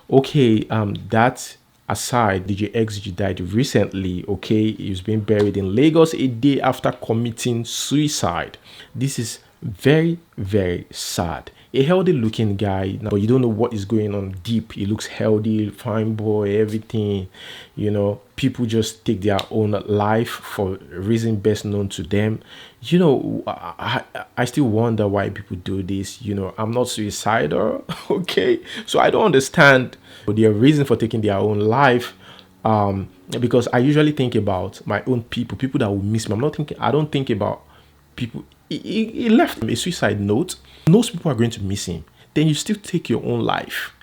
Okay, that aside, DJ Xgee died recently. Okay, he's been buried in Lagos a day after committing suicide. This is very, very sad. A healthy looking guy, but you don't know what is going on deep. He looks healthy, fine boy, everything. People just take their own life for a reason best known to them. I still wonder why people do this. I'm not suicidal, okay? So I don't understand their reason for taking their own life. Because I usually think about my own people that will miss me. I don't think about people. He left a suicide note. Most people are going to miss him. Then you still take your own life.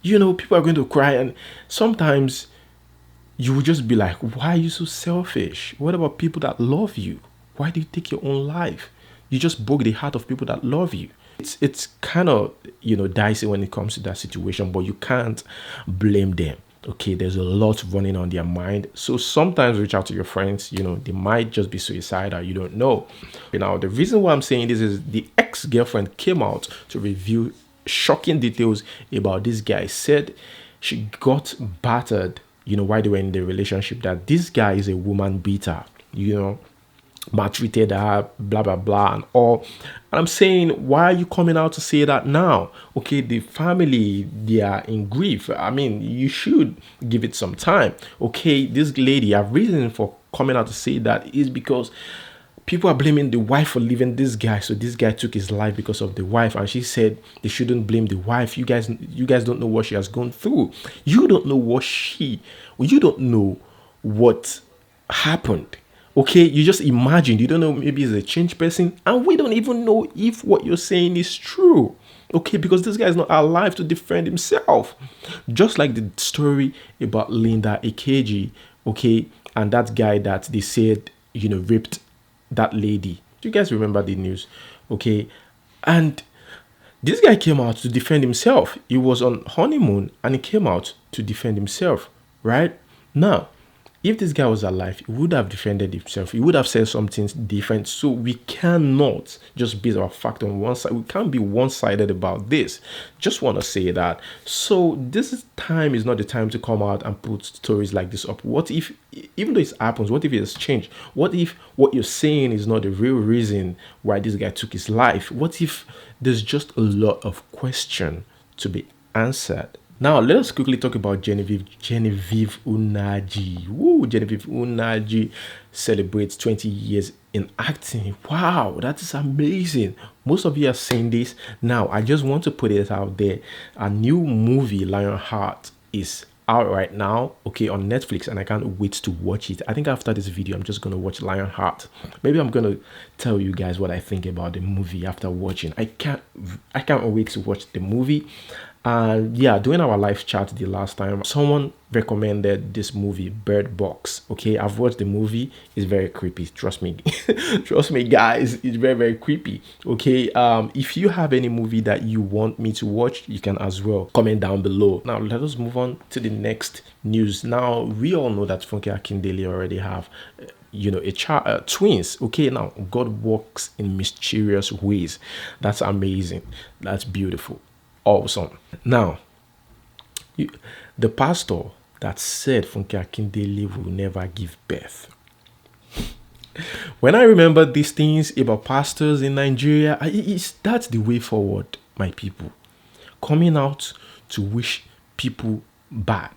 People are going to cry, and sometimes you will just be like, why are you so selfish? What about people that love you? Why do you take your own life? You just broke the heart of people that love you. It's kind of dicey when it comes to that situation, but you can't blame them. Okay, there's a lot running on their mind. So sometimes reach out to your friends. They might just be suicidal. You don't know. Now, the reason why I'm saying this is the ex-girlfriend came out to reveal shocking details about this guy. Said she got battered, while they were in the relationship, that this guy is a woman beater, maltreated her, blah blah blah, and all. And I'm saying, why are you coming out to say that now? Okay, the family, they are in grief. I mean, you should give it some time. Okay, this lady, her reason for coming out to say that is because people are blaming the wife for leaving this guy. So this guy took his life because of the wife, and she said they shouldn't blame the wife. You guys don't know what she has gone through. You don't know you don't know what happened. Okay, you just imagined. You don't know, maybe he's a changed person, and we don't even know if what you're saying is true. Okay, because this guy is not alive to defend himself. Just like the story about Linda Akeji, okay, and that guy that they said, raped that lady. Do you guys remember the news? Okay, and this guy came out to defend himself. He was on honeymoon and he came out to defend himself, right? Now, if this guy was alive, he would have defended himself. He would have said something different. So we cannot just base our fact on one side. We can't be one-sided about this. Just want to say that. So time is not the time to come out and put stories like this up. What if, even though it happens, what if it has changed? What if what you're saying is not the real reason why this guy took his life? What if there's just a lot of question to be answered? Now, let us quickly talk about Genevieve Unaji. Woo, Genevieve Unaji celebrates 20 years in acting. Wow, that is amazing. Most of you are saying this. Now, I just want to put it out there. A new movie, Lionheart, is out right now, okay, on Netflix, and I can't wait to watch it. I think after this video, I'm just going to watch Lionheart. Maybe I'm going to tell you guys what I think about the movie after watching. I can't wait to watch the movie. And yeah, doing our live chat the last time, someone recommended this movie, Bird Box. Okay, I've watched the movie. It's very creepy. Trust me. Trust me, guys. It's very, very creepy. Okay, if you have any movie that you want me to watch, you can as well comment down below. Now, let us move on to the next news. Now, we all know that Funke Akindele already have twins. Okay, now God works in mysterious ways. That's amazing. That's beautiful. Awesome. Now, the pastor that said Funke Akindele will never give birth. When I remember these things about pastors in Nigeria, that's the way forward, my people. Coming out to wish people bad.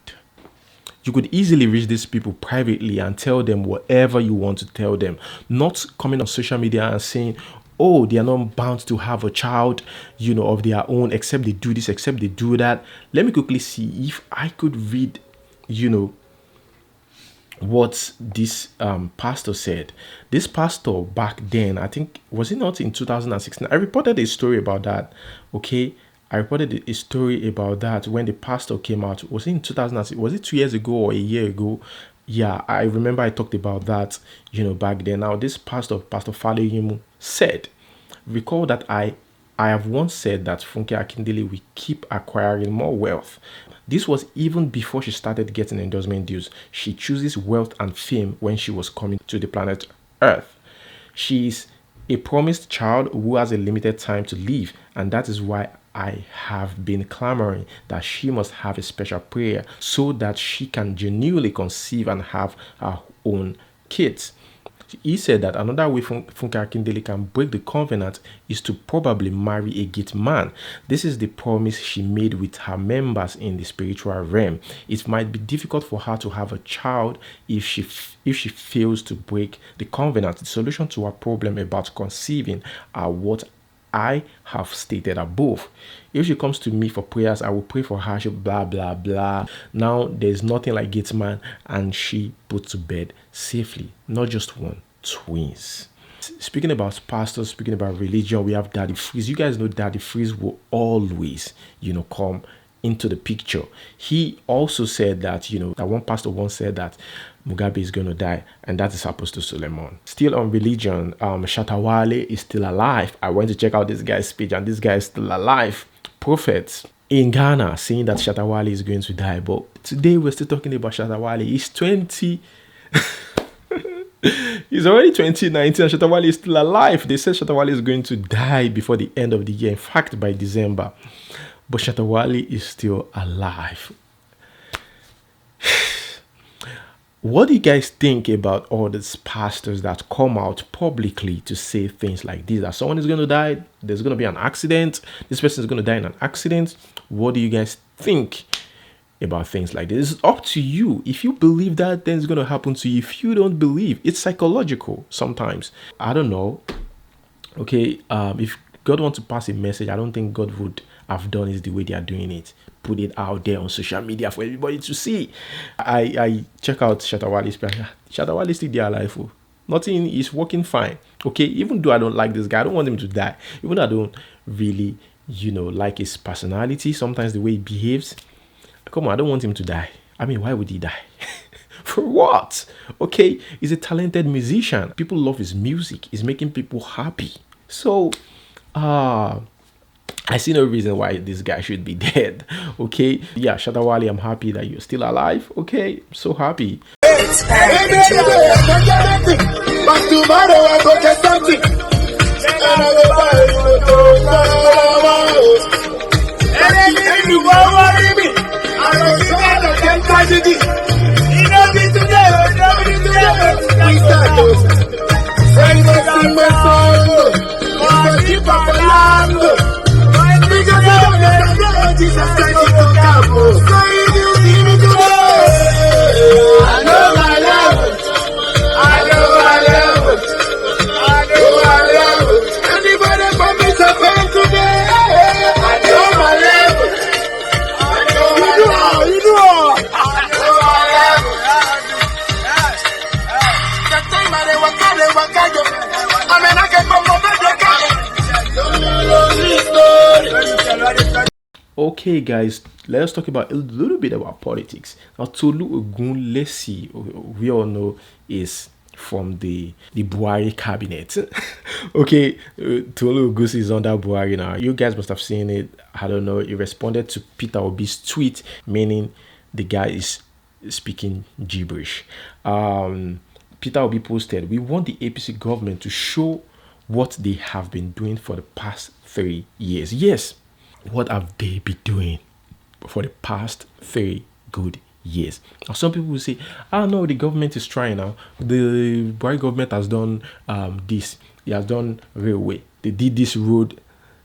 You could easily reach these people privately and tell them whatever you want to tell them. Not coming on social media and saying, oh, they are not bound to have a child, of their own, except they do this, except they do that. Let me quickly see if I could read, what this pastor said. This pastor back then, I think, was it not in 2016? I reported a story about that, okay? I reported a story about that when the pastor came out. Was it in 2006? Was it 2 years ago or a year ago? Yeah, I remember I talked about that, back then. Now, this Pastor Faleyimu, said, recall that I have once said that Funke Akindele will keep acquiring more wealth. This was even before she started getting endorsement deals. She chooses wealth and fame when she was coming to the planet Earth. She's A promised child who has a limited time to live, and that is why I have been clamoring that she must have a special prayer so that she can genuinely conceive and have her own kids. He said that another way Funke Akindele can break the covenant is to probably marry a gate man. This is the promise she made with her members in the spiritual realm. It might be difficult for her to have a child if she fails to break the covenant. The solution to her problem about conceiving are what I have stated above. If she comes to me for prayers, I will pray for her. She blah blah blah. Now there's nothing like gate man, and she put to bed safely. Not just one, twins. Speaking about pastors, speaking about religion, we have Daddy Freeze. You guys know Daddy Freeze will always, come into the picture. He also said that, that one pastor once said that Mugabe is going to die, and that is Apostle Suleiman. Still on religion, Shatta Wale is still alive. I went to check out this guy's speech, and this guy is still alive. Prophets in Ghana saying that Shatta Wale is going to die, but today we're still talking about Shatta Wale. He's 20. He's already 2019 and Shatta Wale is still alive. They said Shatta Wale is going to die before the end of the year. In fact, by December. But Shatta Wale is still alive. What do you guys think about all these pastors that come out publicly to say things like this? That someone is going to die, there's going to be an accident, this person is going to die in an accident. What do you guys think about things like this? It's up to you. If you believe that, then it's going to happen to you. If you don't believe, it's psychological sometimes. I don't know. Okay, if God wants to pass a message, I don't think God would have done it the way they are doing it. Put it out there on social media for everybody to see. I check out Shatta Wale's page. Shatta Wale is still there alive. Nothing is working fine. Okay, even though I don't like this guy, I don't want him to die. Even though I don't really, like his personality, sometimes the way he behaves. Come on, I don't want him to die. I mean, why would he die? For what? Okay, he's a talented musician. People love his music. He's making people happy. So, I see no reason why this guy should be dead. Okay, yeah, Shatta Wale, I'm happy that you're still alive. Okay, I'm so happy. Okay, guys, let's talk about a little bit about politics. Now, Tolu Ogunlesi, we all know, is from the Buhari cabinet. Okay, Tolu Ogunlesi is under Buhari now. You guys must have seen it. I don't know. He responded to Peter Obi's tweet, meaning the guy is speaking gibberish. Peter Obi posted, "We want the APC government to show what they have been doing for the past 3 years." Yes. What have they been doing for the past 3 good years? Now, some people will say, no, the government is trying now. The Buhari government has done this. He has done railway. They did this road.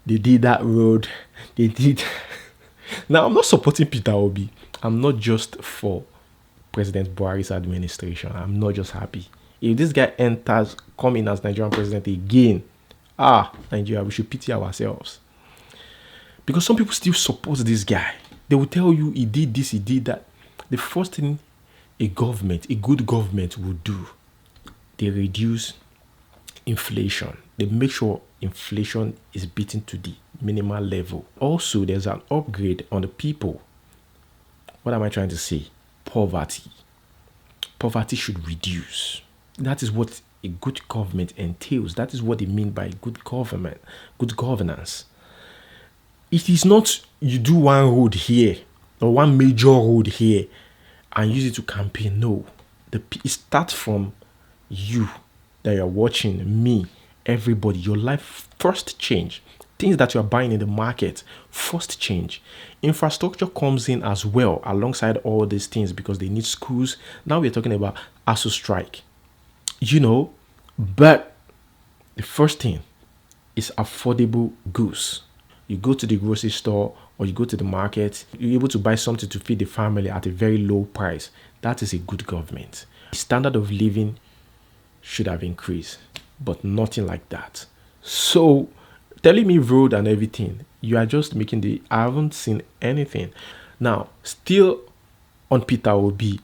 They did that road. They did. Now, I'm not supporting Peter Obi. I'm not just for President Buhari's administration. I'm not just happy. If this guy come in as Nigerian president again, Nigeria, we should pity ourselves. Because some people still support this guy. They will tell you he did this, he did that. The first thing a good government will do, they reduce inflation. They make sure inflation is beaten to the minimal level. Also, there's an upgrade on the people. What am I trying to say? Poverty. Poverty should reduce. That is what a good government entails. That is what they mean by good government, good governance. It is not you do one road here or one major road here and use it to campaign. No, it starts from you that you're watching, me, everybody. Your life first change. Things that you are buying in the market first change. Infrastructure comes in as well alongside all these things because they need schools. Now we're talking about ASU strike. But the first thing is affordable goods. You go to the grocery store or you go to the market, you're able to buy something to feed the family at a very low price. That is a good government. The standard of living should have increased, but nothing like that. So telling me road and everything, you are just I haven't seen anything. Now, still on Peter Obi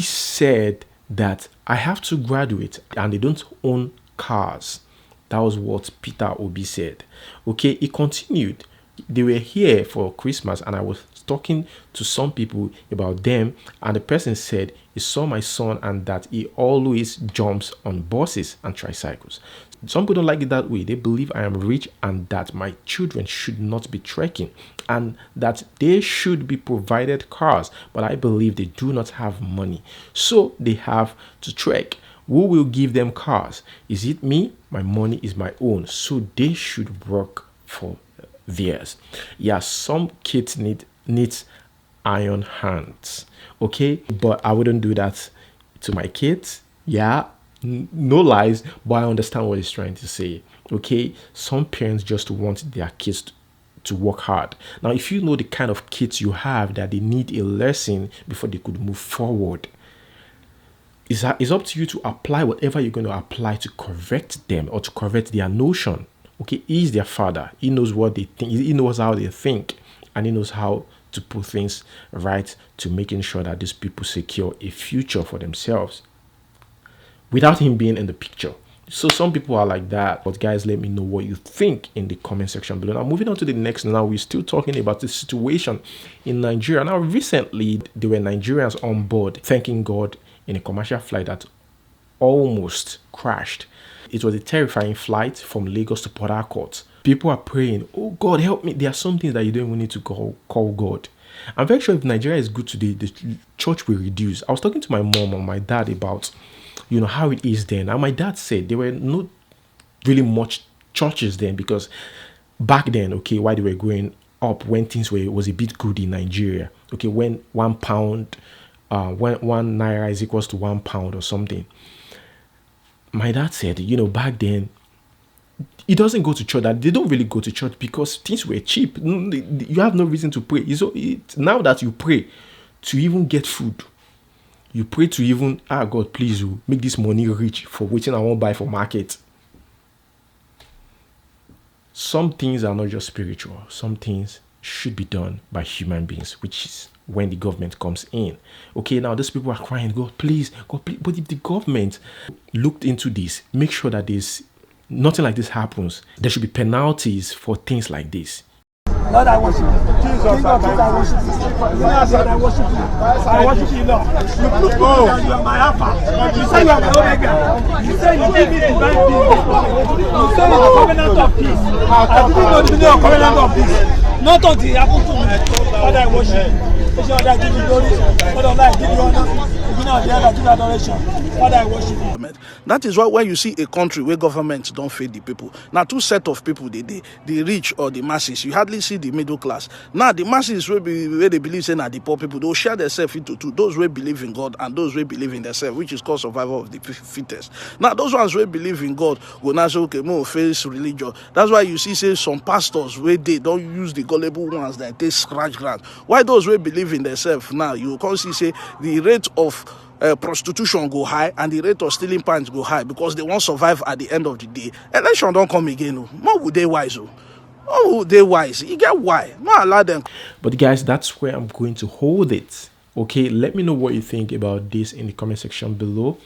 said that I have to graduate and they don't own cars. That was what Peter Obi said. Okay, he continued. They were here for Christmas and I was talking to some people about them, and the person said he saw my son and that he always jumps on buses and tricycles. Some people don't like it that way. They believe I am rich and that my children should not be trekking and that they should be provided cars, but I believe they do not have money, so they have to trek. Who will give them cars? Is it me? My money is my own, so they should work for theirs. Yeah, some kids needs iron hands. Okay, but I wouldn't do that to my kids. Yeah, no lies, but I understand what he's trying to say. Okay, some parents just want their kids to work hard. Now, if you know the kind of kids you have that they need a lesson before they could move forward, it's up to you to apply whatever you're going to apply to correct them or to correct their notion. Okay, he's their father. He knows what they think. He knows how they think, and he knows how to put things right to making sure that these people secure a future for themselves without him being in the picture. So some people are like that. But guys, let me know what you think in the comment section below. Now, moving on to the next. Now, we're still talking about the situation in Nigeria. Now, recently, there were Nigerians on board, thanking God, in a commercial flight that almost crashed. It was a terrifying flight from Lagos to Port Harcourt. People are praying, oh God, help me. There are some things that you don't even need to call God. I'm very sure if Nigeria is good today, the church will reduce. I was talking to my mom and my dad about, how it is then. And my dad said there were not really much churches then, because back then, okay, while they were going up, when things was a bit good in Nigeria, okay, when £1, when 1 naira is equals to £1 or something. My dad said, back then, he doesn't go to church. That they don't really go to church because things were cheap. You have no reason to pray. Now that you pray to even get food, you pray to even, God, please, make this money rich for waiting I won't buy for market. Some things are not just spiritual. Some things should be done by human beings, which is when the government comes in. Okay, now these people are crying, God, please, God, please. But if the government looked into this, make sure that nothing like this happens. There should be penalties for things like this. Lord, I worship you. Jesus, I worship you. Lord, I worship you. I worship you, Lord. You prove to me that you are my Alpha. You say you are my Omega. You say you give me divine peace. You say you are covenant of peace. I didn't know the meaning of covenant of peace. Not until it happened to me. Lord, I worship you. Lord, I give you glory. Lord, I give you honor. I give adoration. Father, I worship you. That is why when you see a country where government don't feed the people, now two set of people, the rich or the masses, you hardly see the middle class. Now the masses where they believe saying that the poor people, they'll share themselves into two, those who believe in God and those who believe in themselves, which is called survival of the fittest. Now those ones who believe in God will now say, okay, more face religion. That's why you see say some pastors where they don't use the gullible ones that they scratch ground. Why those who believe in themselves now, you can see say the rate of prostitution go high and the rate of stealing pants go high because they won't survive at the end of the day. Election don't come again. What would they wise? Oh, they wise. You get why? Not allow them. But guys, that's where I'm going to hold it. Okay, let me know what you think about this in the comment section below.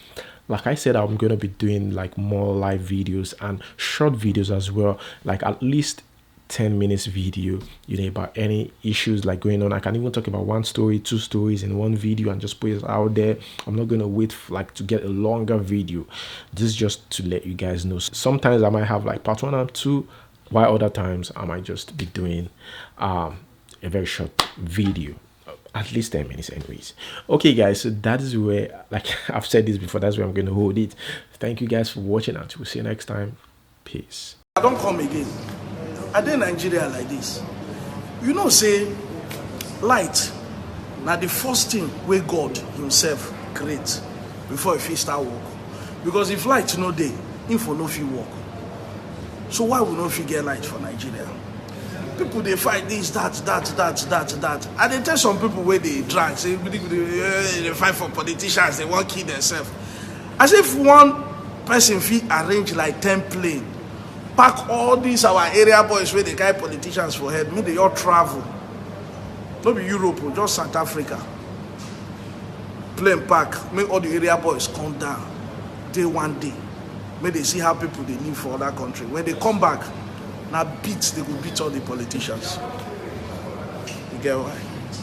Like I said, I'm going to be doing like more live videos and short videos as well, like at least 10 minutes video, about any issues like going on. I can even talk about 1 story, 2 stories in one video and just put it out there. I'm not going to wait to get a longer video. This is just to let you guys know. Sometimes I might have like part 1 and 2, while other times I might just be doing a very short video, at least 10 minutes anyways. Okay guys, so that is where, like I've said this before, that's where I'm going to hold it. Thank you guys for watching, and we'll see you next time. Peace. I don't come again. I dey Nigeria like this. You know, say light na the first thing where God himself create before he fit start work. Because if light no dey, info no fit work. So why we no fit get light for Nigeria? People they fight this, that. And they tell some people where they drag, say they fight for politicians, they want kill themselves. As if one person fit arrange like 10 plane, pack all these our area boys where they carry politicians for head, make they all travel. Not be Europe, just South Africa. Plane pack, make all the area boys come down. Day one day. Make they see how people they live for other country. When they come back, now they will beat all the politicians. You get why?